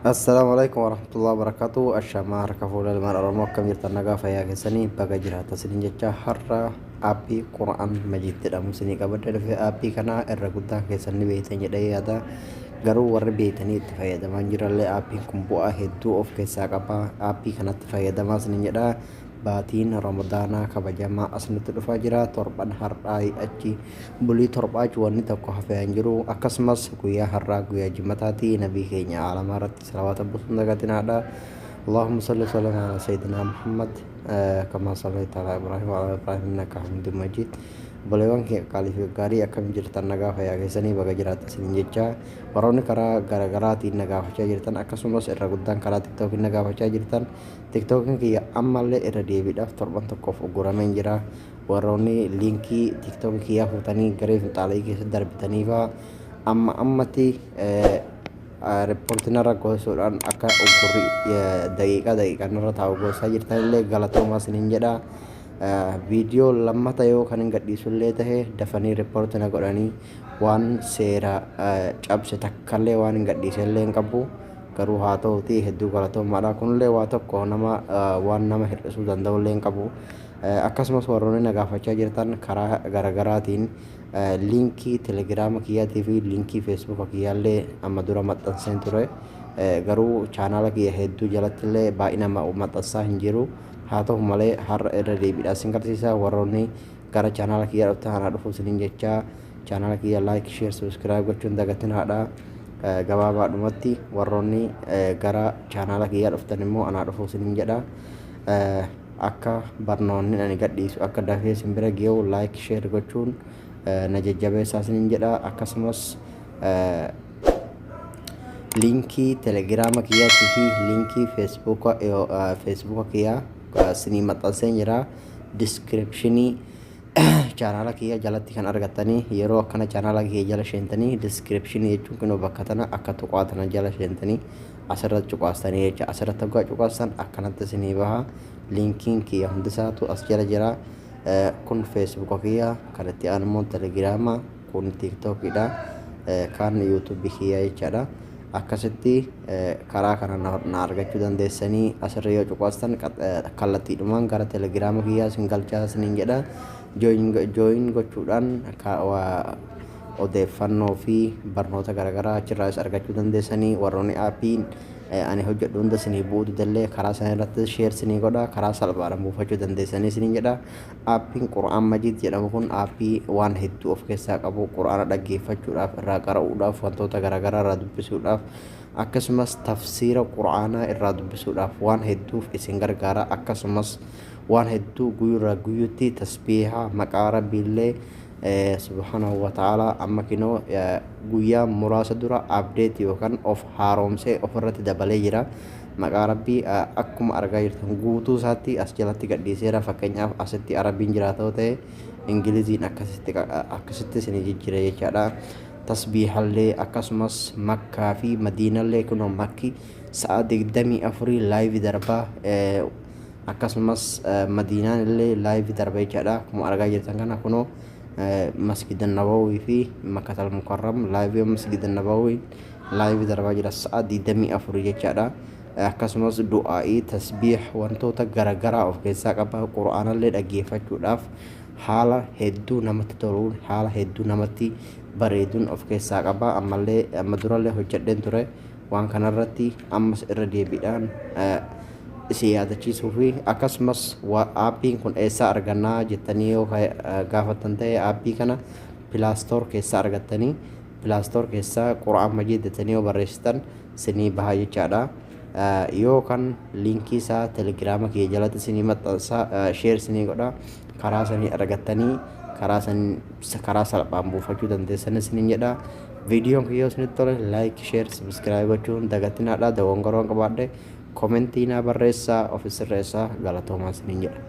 Assalamualaikum warahmatullahi wabarakatuh. Asyama harkafuula ilmaan Oromoo akkam jirtan nagaa fayyaa keessanii baga jiraata isiniin jecha har'a aappii Qura'aan Majiid jedhamu isinii qabadde dhufe aappii kana irra guddaan keessan ni beektan jedhee yaada garuu warri beektanii itti fayyadamaa jirallee aappiin kun bu'aa hedduu of keessaa qaba. Aappii kanatti fayyadamaa isiniin jedha. Baatiin Ramadaanaa kabajamaa asinitti dhufaa jira. Torban har'aa achi bulii torbaachi wanni tokko hafee hin jiru. Akkasumas guyyaa har'aa guyyaa Jimataati. Nabii keenya aalamaa irratti salawaata buusuun dagatinaadha. اللهم صل وسلم على سيدنا محمد كما صليت على إبراهيم وعلى إبراهيم إنك حميد مجيد. Boleewwan kaalif gaarii akkam jirtan nagaa fayyaa keessanii baga jiraata isiniin jecha warroonni karaa garaagaraatiin nagaafachaa jirtan akkasumas irra guddaan karaa tiktookiin nagaafachaa jirtan tiktookiin kiyya ammallee irra deebiidhaaf torban tokkoof ugurameen jira. Warroonni liinkii tiktookii kiyyaa fuutanii garee finxaalii keessa darbitaniifa ammatti reportiin irra gosuudhaan akka ugurri daqiiqaan irra taa'u gosaa jirtanillee galatoomaa isiniin jedha. Viidiyoo lammata yoo kan hin gadhiisullee tahe dafanii reportina godhanii waan seera cabse takkallee waan hin gadhiisellee hin qabu. Garuu haa ta'uutii hedduu galatoomaadha. Kunillee waa tokko waan nama hir'isuu danda'ullee hin qabu. Akkasumas warroonni nagaafachaa jirtan karaa garaagaraatiin liinkii telegiraama kiyyaatii fi liinkii feesbuuka kiyyaallee amma dura maxxanseen ture. Garuu chaanaala kiyya hedduu jalattillee baay'ina maxxansaa hin jiru. Haa ta'u malee har'a irra deebiidhaan isin garsiisa. Warroonni gara chaanaala kiyyaa dhuftan anaa dhufu isiniin jecha chaanaala kiyya laayik sheer sabiskiraayib gochuun dagatinaadha. Gabaabaadhumatti warroonni gara chaanaala kiyyaa dhuftan immoo anaa dhufu isiniin jedha. Akka barnoonni ani gadhiisu akka dafee isin bira ge'u laayik sheer gochuun na jajjabeessaa isiniin jedha. Akkasumas liinkii telegiraama kiyyaatii fi liinkii feesbuuka kiyyaa isinii maxxanseen jira. Diskiripshinii chaanaala kiyya jalatti kan argattanii yeroo akkana chaanaala kiyya jala seentanii diskiripshinii jechuun kunoo bakka tana akka tuqaatana jala seentanii asirratti cuqaastanii jecha asirratti akka cuqaastan akkanatti isinii baha. Liinkiin kiyya hundisaatu as jala jira. Kun feesbuuka kiyya kan itti aanu immoo telegiraama kun tiktookiidha kan yuutuubii kiyya jechaadha. Akkasitti karaa kana na argachuu dandeessanii asirra yoo cuqaastan kallattiidhumaan gara telegiraama kiyyaa isin galchaa isiniin jedha. Jooyin gochuudhaan odeeffannoo fi barnoota garaagaraa achirraas argachuu dandeessanii. Warroonni aappiin ani hojjedhu hunda isinii bu'uu danda'e karaa sana irratti sheer isinii godha. Karaa salphaadhaan buufachuu dandeessanii isiniin jedha. Aappiin Qura'aan Majiid jedhamu kun aappii waan hedduu of keessaa qabu. Qura'aana dhaggeeffachuudhaaf irraa qara'uudhaaf wantoota garaagaraa irraa dubbisuudhaaf akkasumas tafsiira Qura'aanaa irraa dubbisuudhaaf waan hedduuf isin gargaara. Akkasumas waan hedduu guyyurraa guyyutti tasbiihaa maqaa rabbiillee subhanahu wa ta'ala amma kinoo guyyaa muraasa dura abdeet yookaan of haaromsee ofirratti dabalee jira. Maqaa rabbii akkuma argaa jirtan guutuu isaatti as jalatti gadhiiseera. Fakkeenyaaf asitti arabiin jiraatoo ta'e ingiliziin akkasitti isinii jijjiire jechaadha. Tasbiihallee akkasumas makkaa fi madiinallee kunoo makki sa'a 24 laayivii darbaa akkasumas madiinaan illee laayivii darba jechaadha. Akkuma argaa jirtan kana kunoo مسجد النبوي في مكة المكرم لايف مسجد النبوي لايف دربا جرا سعد دمي أفريجة كذا كسمس دعائي تسبيح وانتو تجرا أو كيسا كبا القرآن اللي أجيفة جوداف حالا هدو نمت ترون حالا هدو نمتي بريدون أو كيسا كبا أما درا اللي هجدين ترى وان كان الرتي أمس الردي بدان siyaadachiisuu fi akkasumas aappiin kun eessa argannaa jettanii yoo gaafatan ta'e aappii kana pilaastoor keessaa argattanii pilaastoor keessaa Qura'aan Majiid jettanii yoo barreessitan isinii baha jechaadha. Yookaan liinkii isaa telegiraama kiyya jalatti isinii maxxansaa sheer isinii godha. Karaa sanii argattanii karaa salphaan buufachuu dandeessan isiniin jedha. Viidiyoon kiyya isinitti tole laayik sheer sabiskiraayib gochuun dagatinaadha. Dogongoroon qabaadhe komentii naa barreessaa of sirreessaa galatoomaa isiniin jedha.